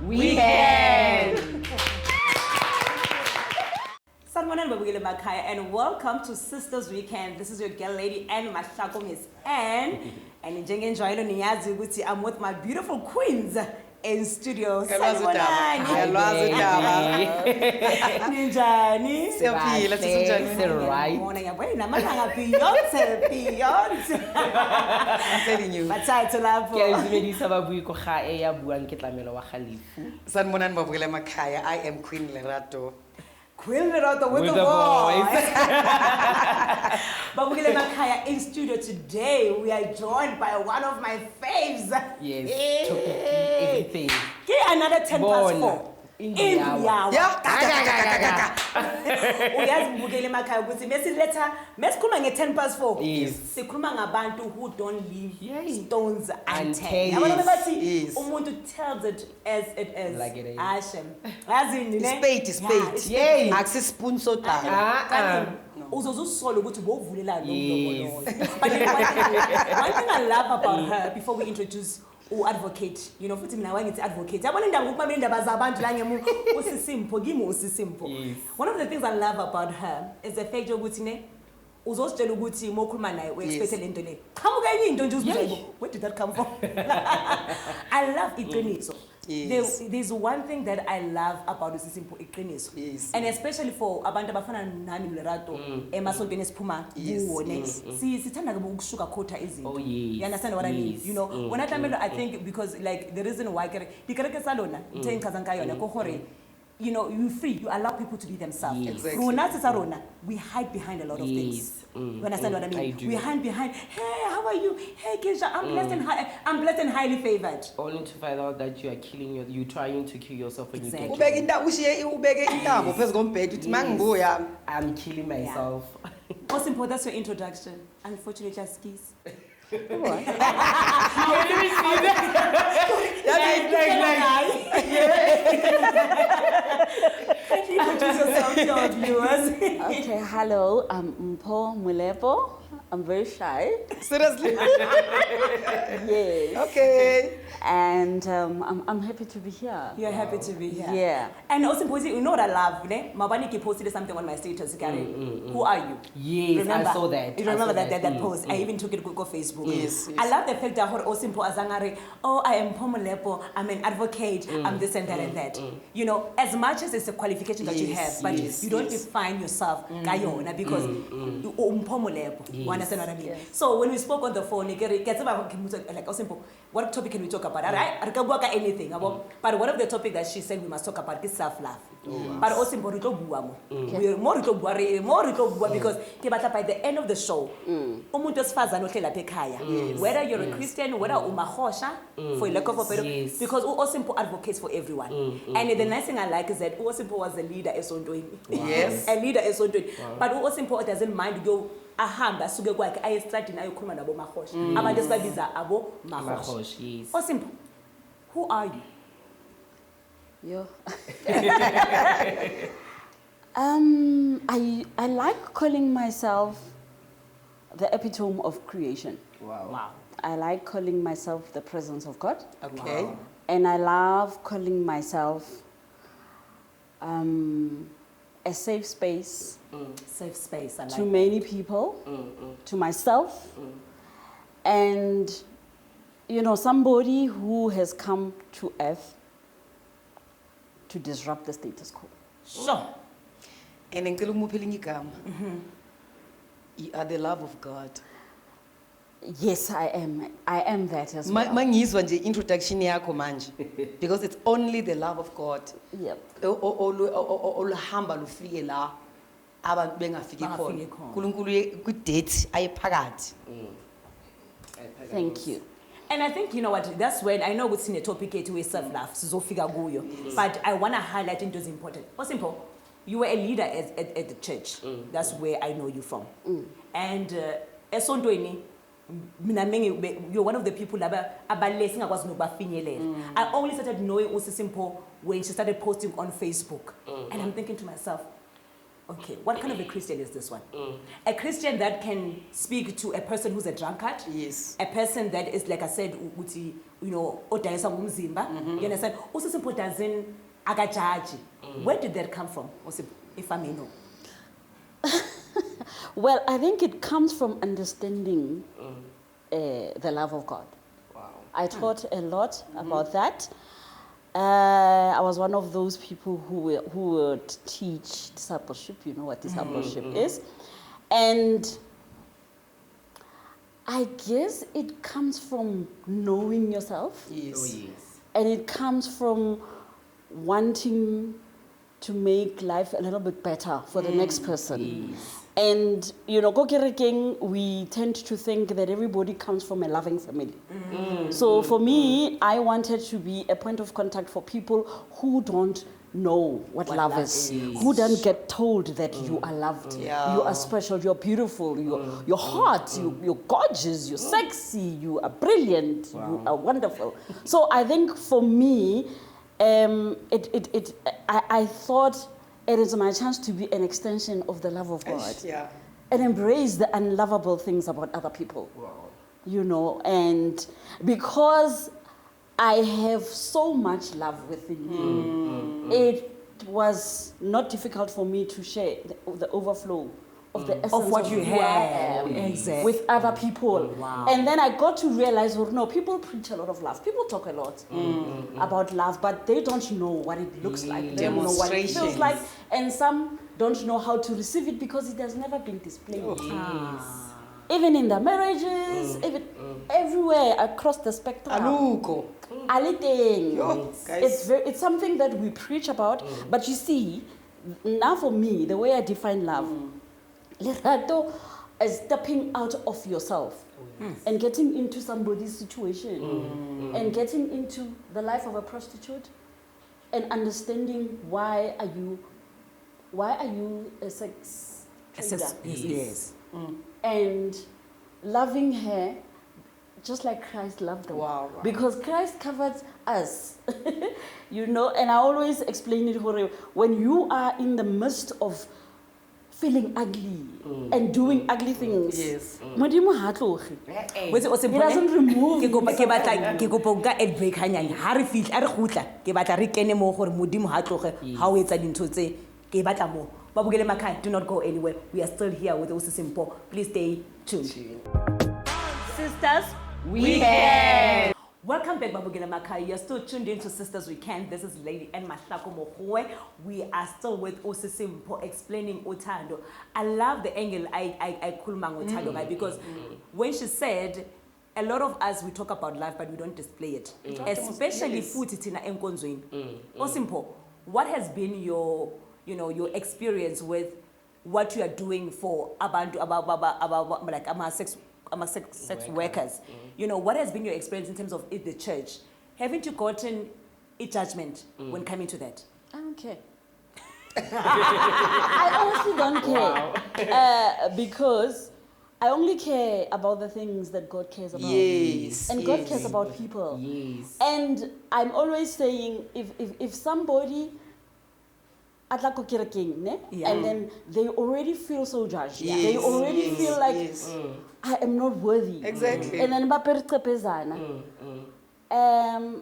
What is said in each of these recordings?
We can! And welcome to Sisters Weekend. This is your girl lady and my shako Miss Anne. And I'm with my beautiful queens in studio. Ninjani. I'm telling you. I am Queen Lerato. Queen Lerato with the voice. But we're Makaya in studio today. We are joined by one of my faves. Yes, everything. Get another 10 past 4. In the hour. Yeah. Uyazi mbukele Makaya ukuthi mesiletha mesikhuluma nge10 past 4. Yes. Sikhuluma ngabantu who don't leave stones unturned. Yes. Yabona bathi umuntu tells it as it is. Like it is. Ashem. Yazini ne? Spade is spade. Yay. Axis spoon so down. Uzozusolo ukuthi bovulela lo mlomo. But one thing I love about her before we introduce advocate, you know, futhi mina wangithi advocate. Yabona indaba ukubamba indaba zabantu la ngemu usisimpo kimi usisimpo. One of the things I love about her is the fact ukuthi ne uzositshela ukuthi mokhuluma naye we expect lento le. Qamuka enye into nje uzibuzwa where did that come from? I love iqiniso. There's one thing that I love about usisimpo iqiniso. And especially for abantu abafana nami Lerato emasontweni esiphuma kuwo ne. Sithanda ke ukushuka khotha izinto. You understand what I mean? You know, when I think because like the reason why dikereke salona nthe ngichaza ngayo yona ko hore you know, you free, you allow people to be themselves. Exactly. We hide behind a lot of things. You understand what I mean? We hide behind, hey, how are you? Hey, Keisha, I'm blessed and highly favored. Only to find out that you are you're trying to kill yourself when you get I'm killing myself. Most important, that's your introduction. Unfortunately, just skis. What? Okay, hello, I'm Mpho. I'm very shy. Seriously? Yes. Okay. And I'm happy to be here. You're happy to be here. Yeah. And also, you know what I love, ne? Mabani posted something on my status, Gary. Who are you? Yes, remember? I saw that. You remember that post? I even took it to go Facebook. Yes. I love the fact that Osimpo Azangare, oh, I am Mpho Molepo, I'm an advocate, I'm this and that and that. You know, as much as it's a qualification that you have, but you don't define yourself, Gayona, because Mpho Molepo. Understand what I mean? Yes. So when we spoke on the phone, like Osimpo, what topic can we talk about? I can't work at anything about, but one of the topics that she said we must talk about is self-love. But Osimpo more because by the end of the show, whether you're a Christian, whether umahosha, for lack of a better, because Osimpo advocates for everyone. And the nice thing I like is that Osimpo was a leader as Yes. A leader as but Osimpo doesn't mind go ahamba suke kwakhe ayestradi nayo khuluma nabo mahosha abantu esibabiza abo mahosha. Yes. Osimpo, who are you? Yo. I like calling myself the epitome of creation. Wow. I like calling myself the presence of God. Okay. Wow. And I love calling myself a safe space. Safe space. I like to many people, to myself, and you know, somebody who has come to earth to disrupt the status quo. Sure. And in you are the love of God. Yes, I am. I am that as well. Mangizwa nje introduction yakho manje because it's only the love of God. Yep. Oluhamba lufike la abantu bengafiki khona. uNkulunkulu ku-date ayiphakathi. Thank you. And I think, you know what, that's when, I know what's in the topic we self-love, sizofika kuyo. But I want to highlight into the important. What's simple? You were a leader at the church. That's where I know you from. And esontweni, you're one of the people that I only started knowing Mpho when she started posting on Facebook. And I'm thinking to myself, Okay, what kind of a Christian is this one? A Christian that can speak to a person who's a drunkard. Yes. A person that is, like I said, uthi, you know, odayisa ngumzimba. You understand? Usisimpo doesn't agajaji. Where did that come from? If I may know. Well, I think it comes from understanding the love of God. Wow. I taught a lot about that. I was one of those people who would teach discipleship. You know what discipleship is. And I guess it comes from knowing yourself. Yes. Oh, yes. And it comes from wanting to make life a little bit better for the next person. Yes. And, you know, Kokerekeng, we tend to think that everybody comes from a loving family. So for me, I wanted to be a point of contact for people who don't know what love is, who don't get told that you are loved, Yeah. you are special, you're beautiful, you're hot, you're gorgeous, you're sexy, you are brilliant, you are wonderful. So I think for me, I thought it is my chance to be an extension of the love of God Yeah. and embrace the unlovable things about other people. Wow. You know, and because I have so much love within me, it was not difficult for me to share the overflow of the essence Of what you who I have. am Exactly. with other people. Wow. And then I got to realize, well, no, people preach a lot of love. People talk a lot about love, but they don't know what it looks like. They don't know what it feels Demonstrations. like. And some don't know how to receive it because it has never been displayed. Even in the marriages, even everywhere across the spectrum. Aluko. Aliteng. Yo, guys. It's something that we preach about, but you see, now for me, the way I define love, lerato is stepping out of yourself and getting into somebody's situation and getting into the life of a prostitute and understanding why are you a sex trader? Yes. And loving her just like Christ loved them. Wow. Because Christ covered us. You know, and I always explain it, when you are in the midst of feeling ugly and doing ugly things. Yes. Modimo ha tloge. Wetse o se He doesn't remove ke batla ke kopa ka ad break hanyane ha re fitla a re gutla ke batla re kene mo gore modimo ha tloge ha o etsa dintho tse ke batla mo ba bogele makhaya. Do not go anywhere. We are still here with Mpho. Please stay tuned. Sisters, we can. Welcome back, Babugela Makai. You're still tuned into Sisters We Can. This is Lady and Mahlako Mohoe. We are still with Mpho explaining Utando. I love the angle I kulmang Utando guy because when she said, a lot of us, we talk about love, but we don't display it. Especially futhi thina enkonzweni. Mpho, what has been your experience with what you are doing for abantu like sex workers? You know, what has been your experience in terms of the church? Haven't you gotten a judgment when coming to that? I don't care. I honestly don't care. Because I only care about the things that God cares about. Yes. And God cares about people. Yes. And I'm always saying, if somebody atla ko kerekeng, ne? Yeah. And then they already feel so judged. Yes, They already yes, feel like yes. I am not worthy. Exactly. And then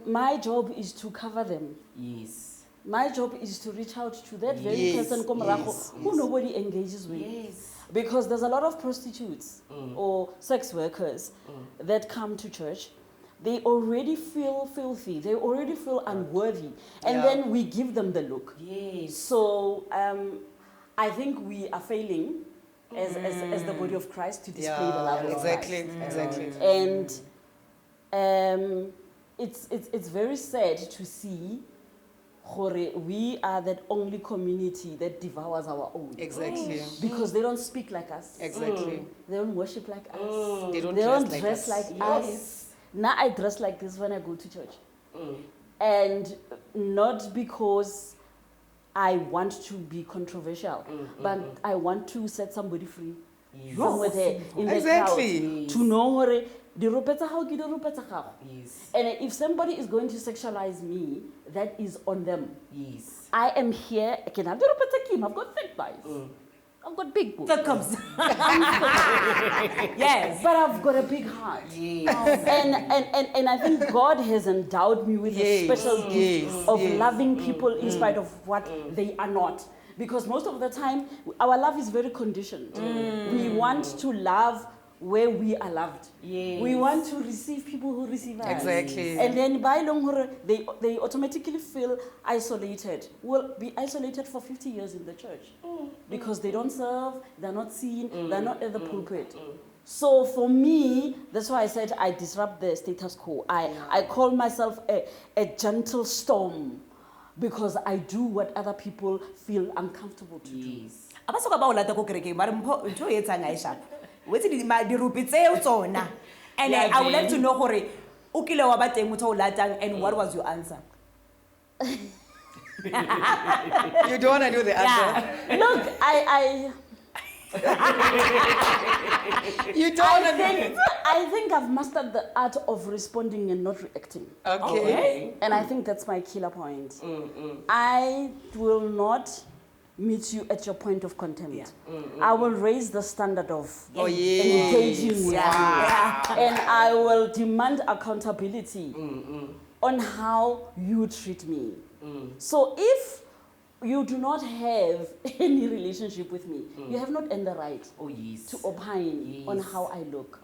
my job is to cover them. Yes. My job is to reach out to that very Yes, person yes, who nobody engages with. Yes. Because there's a lot of prostitutes or sex workers that come to church. They already feel filthy. They already feel unworthy. And Yeah. then we give them the look. Yes. So I think we are failing as the body of Christ to display the love of exactly, Christ. exactly. And it's very sad to see we are that only community that devours our own. Exactly. Because they don't speak like us. Exactly. They don't worship like us. They don't They dress don't like dress us. like us. Now I dress like this when I go to church. And not because I want to be controversial, but I want to set somebody free. somewhere there in the Exactly. crowd to know hore dirope tsa gago ke dirope tsa gago. Yes. And if somebody is going to sexualize me, that is on them. Yes. I am here. I can have dirope tsa Kim. I've got thick thighs. I've got big boobs. That comes. Yes. But I've got a big heart. Yes. And I think God has endowed me with a Yes, special gift yes, of yes. loving people in spite of what they are not. Because most of the time, our love is very conditioned. We want to love where we are loved. Yes. We want to receive people who receive us. Exactly. And then by long hore, they automatically feel isolated. Will be isolated for 50 years in the church. Because they don't serve, they're not seen, they're not at the pulpit. So for me, that's why I said I disrupt the status quo. I call myself a gentle storm because I do what other people feel uncomfortable to do. Yes. Abasoka ba o lata ko kerekeng mara Mpho ntho e etsang a e sharp. Wetse dirupi tseo tsona. And Yeah, I would like to babe. know gore o kile wa ba teng motho o latang and what was your answer? You don't want to do the answer. Look, You don't want to I think I've mastered the art of responding and not reacting. Okay. And I think that's my killer point. I will not meet you at your point of contempt. I will raise the standard of Oh, yes. engaging with Yeah. you. And I will demand accountability on how you treat me. So if you do not have any relationship with me, you have not earned the right Oh, yes. to opine on Yes. how I look.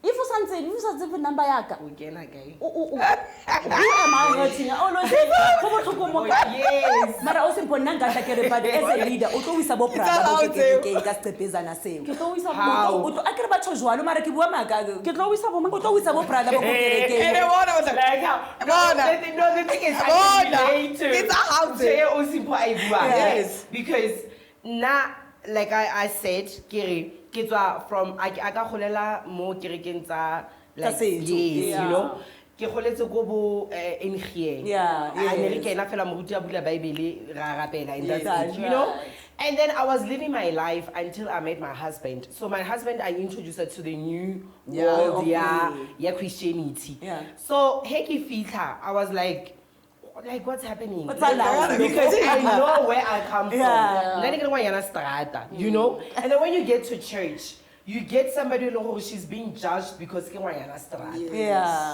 If you say, if you say the number yaka, Again, again. who am I hurting? Oh no, Oh, yes. Mara o se mpona nka tlakere but as a leader o tlo wisa bo a prada bo how kerekeng ka stepezana seo. ke tlo wisa How? O tlo akere ba tsho jwalo mara ke bua maka. ke tlo wisa bo O tlo wisa bo prada bo ko And kerekeng. then one was Like like, how? Bona. No, the thing is, I Bona. can relate to. It's a house. Say Mpho I bua. Yes. Because now, like I said, ke tswa from I ka golela mo kerekeng tsa like Tsa setso. yes, Yeah. you know. Ke goletse go bo NG. Yeah, America yes. ena fela moruti a bula Bible ra rapela and Yes, that's it, you right. know. And then I was living my life until I met my husband. So my husband, I introduced her to the new world, okay. yeah, Christianity. Yeah. So Heki Fita, I was like what's happening? What's allowed? Because I know where I come from. Yeah. Then you know strata, you know. And then when you get to church, you get somebody who she's being judged because ke ngwanyana strata. Yeah.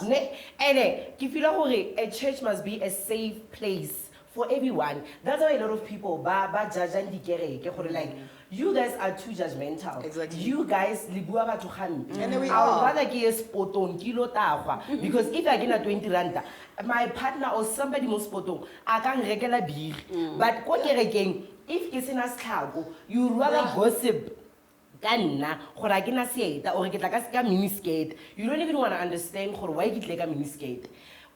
And ke feel like a church must be a safe place for everyone. That's why a lot of people ba judge and dikereke gore like you guys are too judgmental. Exactly. You guys li bua batho gampe. And we I would are. rather ke ye spotong kilo tagwa because if I get a 20 rand, my partner or somebody mo spotong a ka nrekela beer. But ko kerekeng if ke sena tlhago, you rather gossip ka nna gore a ke na seeta or ke tla ka mini skirt. You don't even want to understand gore why ke tle ka mini skirt.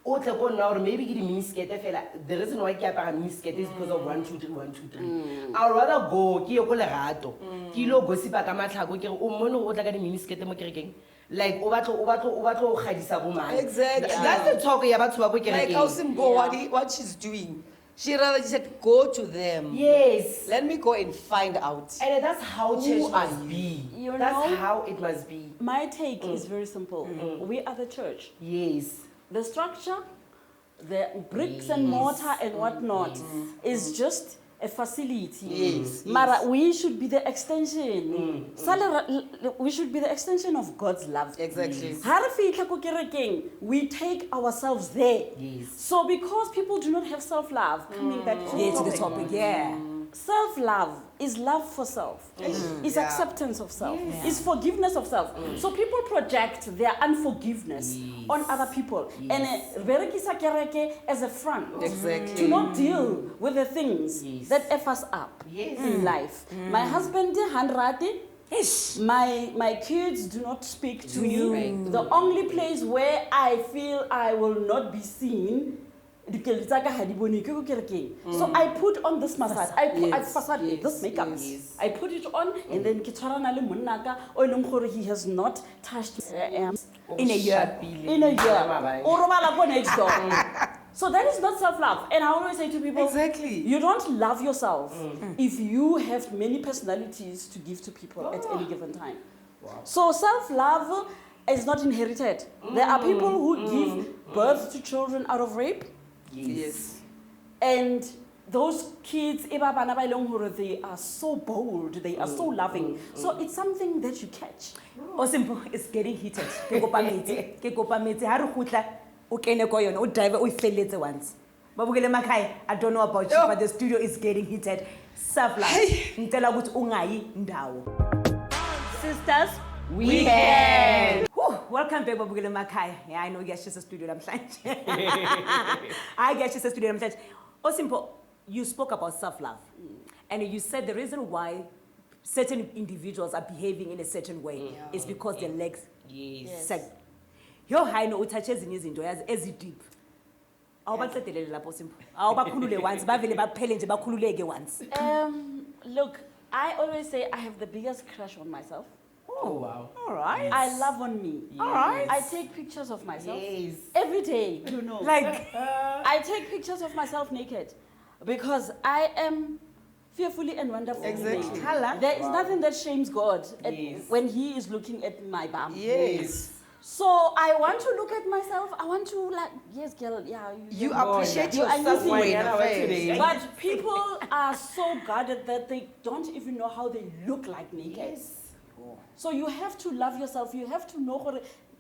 O tle go nna or maybe ke di mini skirt fela. The reason why ke apara mini skirt is because of 1 2 3 1 2 3. I would rather go ke ye go lerato. Ke lo gossipa ka matlhako ke re o mmone o tla ka di mini skirt mo kerekeng. Like o batlo go gadisa bo mang. Exactly. That's the talk ya batho ba go like kerekeng. how Mpho, what she's doing. She rather just said, go to them. Yes. Let me go and find out. And that's how church Who are must be. You That's know? how it must be. My take is very simple. We are the church. Yes. The structure, the bricks and mortar and whatnot is just a facility. Yes, Mara, we should be the extension. We should be the extension of God's love. Exactly. Ha re fihla ko kerekeng, we take ourselves there. Yes. So because people do not have self-love, coming back to Yeah, to the the topic. Yeah. self-love is love for self. It's Yeah. acceptance of self. It's forgiveness of self. So people project their unforgiveness on other people. And berekisa kereke as a front Exactly. to not deal with the things Yes. that F us up Yes. in life. My husband, Hanrati, Ish. my kids do not speak to me. Right. The only place where I feel I will not be seen. So I put on this massage. I facade this makeup. yes. I put it on and then kitwarana le monnaka o leng gore he has not touched In a year. in a year. O robala ko next door. So that is not self-love. And I always say to people, Exactly. you don't love yourself if you have many personalities to give to people at any given time. So self-love is not inherited. There are people who give birth to children out of rape. Yes. And those kids, they are so bold, they are so loving. So it's something that you catch. Mpho, it's getting heated. Ke kopa metsi. Ha re khutla, o kene ko yona, o drive, o ifelletse once. Babukele makhaya, I don't know about you, but the studio is getting heated. Self-love. Ngicela ukuthi ungayi ndawo. Sisters, We can. Whew, welcome back, Babukele makhaya. Yeah, I know you guys just a studio namhlanje. I guess just a studio namhlanje. Mpho, you spoke about self-love. And you said the reason why certain individuals are behaving in a certain way is because their legs said. Yo haino uthache ezinye izinto yazi ezi-deep. Awubacedelele lapho Mpho. Awubakhulule once, bavele baphele nje bakhululeke once. Look, I always say I have the biggest crush on myself. Oh, wow. All right. I love on me. All right. I take pictures of myself Yes. every day. You know, Like, I take pictures of myself naked because I am fearfully and wonderfully Exactly. made. Hala. There is nothing that shames God Yes. when He is looking at my bum. Yes. So I want to look at myself. I want to like, yes, girl, yeah. You you're appreciate You are yourself using when it. you're today. But people are so guarded that they don't even know how they look like naked. Yes. So you have to love yourself. You have to know how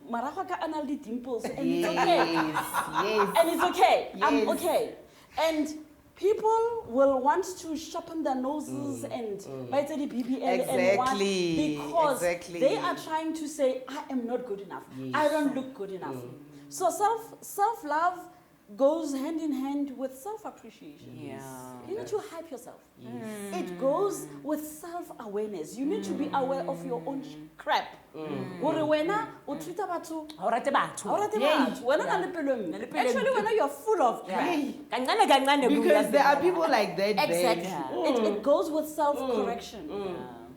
maraga ka ana le dimples, and it's okay. Yes. And it's okay. I'm Yes. okay. And people will want to sharpen their noses and bite the BBL and want, Exactly. because Exactly. they are trying to say, I am not good enough. I don't look good enough. So self-love goes hand in hand with self-appreciation. yeah. You need to hype yourself. It goes with self-awareness. You need to be aware of your own crap. Hore wena o treata batho, Ha o rate batho. ha o rate batho, wena na le pelo e ntle. Actually, wena you're full of crap. Kancane kancane Because there are people like that. Exactly. babe. It goes with self-correction.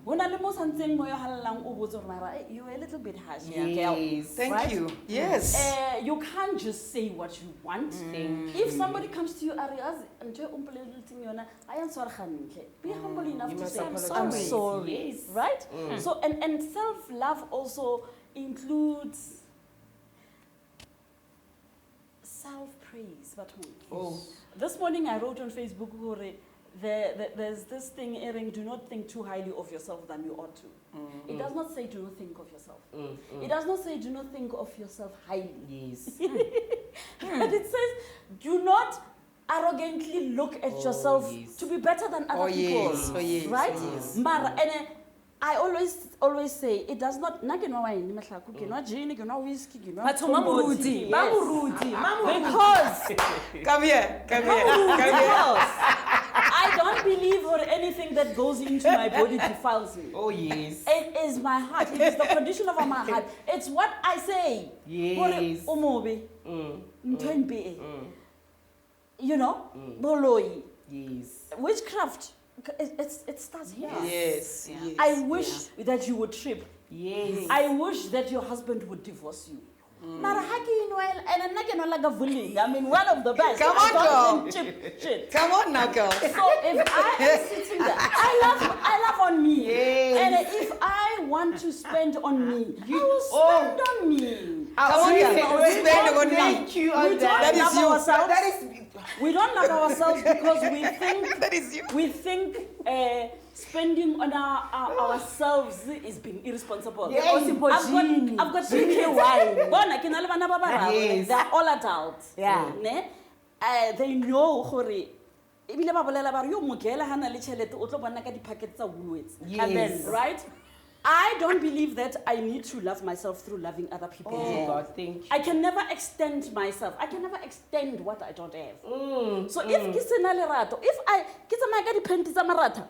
Hona le mo santseng mo yo halalang o botse hore mara you're a little bit harsh. Yes. Thank Right? you. Yes. You can't just say what you want. If somebody comes to you, Ariaz, and I am sorry, be humble enough You to must say, I'm apologize. sorry. Yes. Right? So, and self-love also includes self-praise. But this morning I wrote on Facebook, there's this thing, Erin, do not think too highly of yourself than you ought to. It does not say do not think of yourself. It does not say do not think of yourself highly. Yes. But it says do not arrogantly look at yourself yes. to be better than other people. Yes. Oh, yes. Right? Oh, yes. Mara, and I always say it does not na ke nwa wine mahlaku ke nwa gin ke nwa whiskey ke nwa Batho ba moruti, ba moruti, because Come here. Come here. because I don't believe or anything that goes into my body defiles me. Oh, yes. It is my heart. It is the condition of my heart. It's what I say. Yes. You know, boloi. Yes. Witchcraft. It starts here. Yes. Yeah. Yes. I wish that you would trip. Yes. I wish that your husband would divorce you. Mara haki Noel, and I'm not gonna like a bully. I mean, one of the best. Come I on, don't girl. even chip shit. Come on now, girl. So if I am sitting there, I love on me. Yes. And if I want to spend on me, you will spend on me. Come on, girl. Spend on me. Thank you We on don't that. That is love you. ourselves. That is. We don't love ourselves because we think That is you. spending on ourselves is being irresponsible. Yeah. I've got 3 wine. Bona ke na le bana ba bararo. Yes. They're all adults. Yeah. Ne? They know gore ebile ba bolela ba re yo mogela hana le chelete o tlo bona ka di-packet tsa Woolworths. Yes. Right? I don't believe that I need to love myself through loving other people. Oh, God, thank you. I can never extend myself. I can never extend what I don't have. So if ke sena lerato, if I ke tsamaya ka di-panty tsa marata,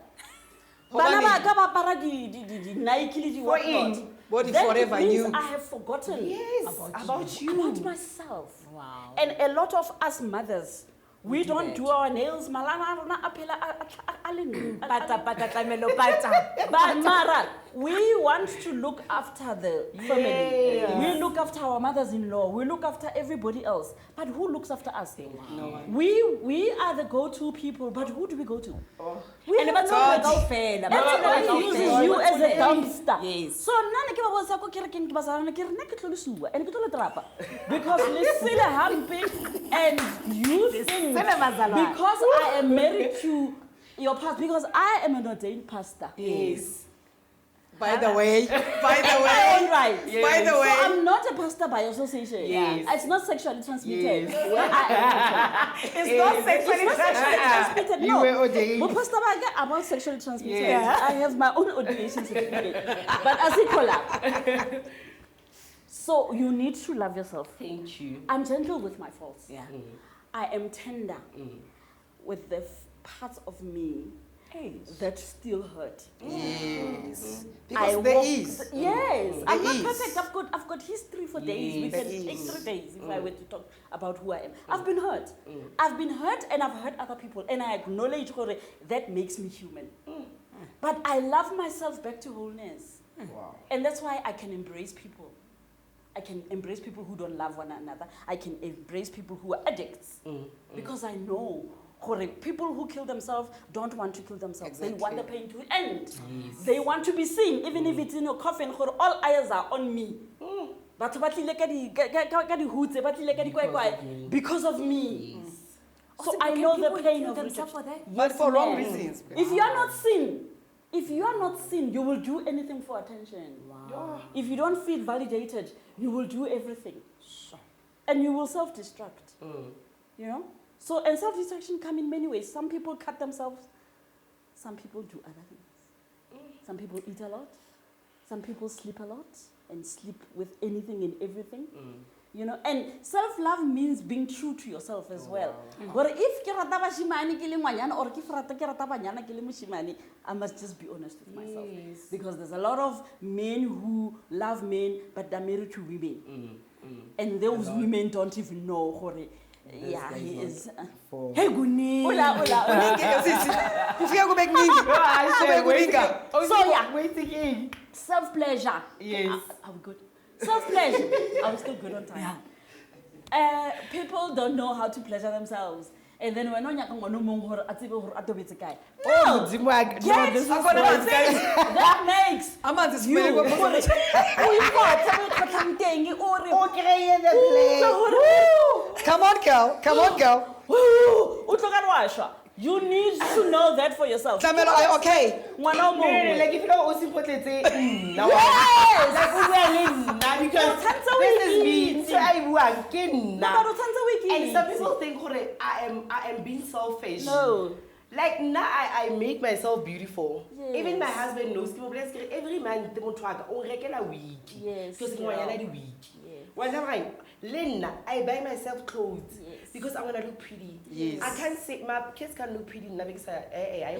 bana ba ka ba apara di-Nike le di-whatnot, Body then forever it means you. I have forgotten Yes. About you. about myself. Wow. And a lot of us mothers, we don't do our nails. Malana rona a phela a le nnu. Pata tlamelo pata. But Mara, we want to look after the family. We look after our mothers-in-law. We look after everybody else. But who looks after us? No one. We are the go-to people, but who do we go to? We And have it's no not one. like fair. Everybody uses you as a dumpster. Yes. So nana ke ba bosa ko kere ke ba sa na ke rena ke tlolisiwa and ke tlo le trapa because le sele hampe and you think because I am married to your pastor, because I am an ordained pastor. Yes. By the way, By right. by the way. So I'm not a pastor by association. Yes. It's not sexually transmitted. Yes. It's not sexually It's not sexually transmitted. You No. were ordained. But Pastor Baga, I'm not sexually transmitted. Yes. I have my own ordination certificate. But as equal. So you need to love yourself. Thank you. I'm gentle with my faults. Yeah. I am tender with the parts of me that still hurt. Yes. I Because there walk- is. Yes, I'm There not is. perfect. I've got history for days. We Yes. can There take is. 3 days if I were to talk about who I am. I've been hurt. I've been hurt and I've hurt other people, and I acknowledge that makes me human. But I love myself back to wholeness, Wow. and that's why I can embrace people. I can embrace people who don't love one another. I can embrace people who are addicts because I know. People who kill themselves don't want to kill themselves. They want the pain to end. They want to be seen, even if it's in a coffin. All eyes are on me. Batho ba tlile ka dihutse, ba tlile ka dikwekwe because of me. So Also, I can know the people pain kill of themselves rejection. for that? But Yes, for wrong ma'am. reasons. If you are not seen, you will do anything for attention. Wow. If you don't feel validated, you will do everything. And you will self-destruct. You know? So, and self-destruction come in many ways. Some people cut themselves. Some people do other things. Some people eat a lot. Some people sleep a lot and sleep with anything and everything. You know, and self-love means being true to yourself as well. But if ke rata bashimane ke le ngwanyana or ke rata banyana ke le moshimane, I must just be honest with myself. Because there's a lot of men who love men but they're married to women. And those women don't even know hore, yeah, guy he is is. For Hey, Guni. Ula. Kufika kubek nini? Kubek kuninga. So yeah, wait again. self-pleasure. Yes. Are we good? Self-pleasure. Are we still good on time? People don't know how to pleasure themselves. And then when on yakang mong hor atibe hor atobetse kai. Oh, Mudzimu wak- no, Yes, this is I've got not- one, guys. that makes Amanzi you. simele kwa- Okay, the play. Come on, girl. Come on, girl. You need to know that for yourself. Tlamelo, are you okay? Ngwana o mongwe. Like if you don't also put it now. Yes! Like we were in now because Thanks a this is week. me. So I work in No, now. but uthanda wiki. And some people think "Hore, I am being selfish. No. Like now I make myself beautiful. Yes. Even my husband knows people bless every man they want to work on regular week. Yes, Because yeah. I the week. Yes. Well, never mind. Lena, I buy myself clothes Yes. because I want to look pretty. Yes. I can't say my kids can look pretty now because I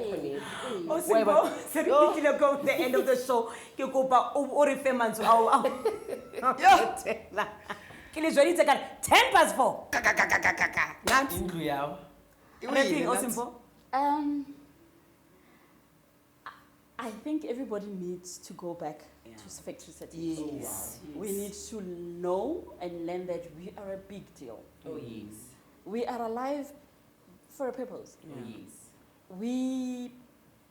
Oh, Simbo, so we need to go to the end of the show. You go back over the famous. Kile jwadi tse 10 past 4. Nat. Anything else, Mpho? I think everybody needs to go back to factory settings. Yes. We need to know and learn that we are a big deal. Oh yes. We are alive for a purpose. Oh yes. We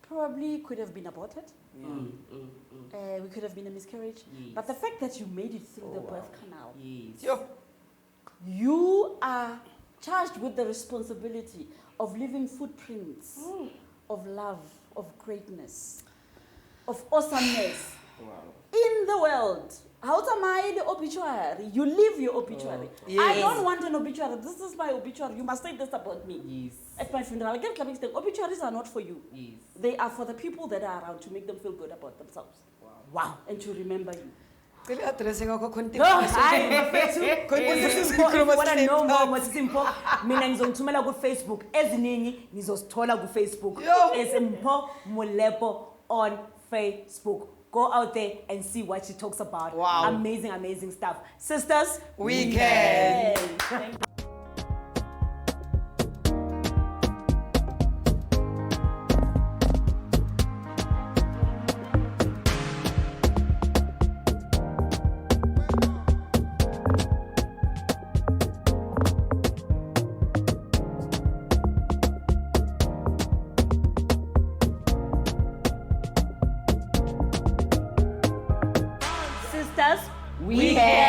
probably could have been aborted. Mm. We could have been a miscarriage. Yes. But the fact that you made it through the Oh, birth wow. canal, Yes. Yo. you are charged with the responsibility of leaving footprints of love, of greatness, of awesomeness Wow. in the world. How am I the obituary? You live your obituary. I Yes. don't want an obituary. This is my obituary. You must say this about me. Yes. At my funeral, I get coming saying, obituaries are not for you. Yes. They are for the people that are around to make them feel good about themselves. Wow. And to remember you. Kele address ngakho content. No, hayi bafethu. Content If wanna know more sikhuluma about Mpho, mina ngizongithumela ku Facebook. Eziningi ngizosithola ku Facebook. Yo. It's Mpho Molepo on Facebook. Go out there and see what she talks about. Wow. Amazing, amazing stuff. Sisters, We can. Thank you. We have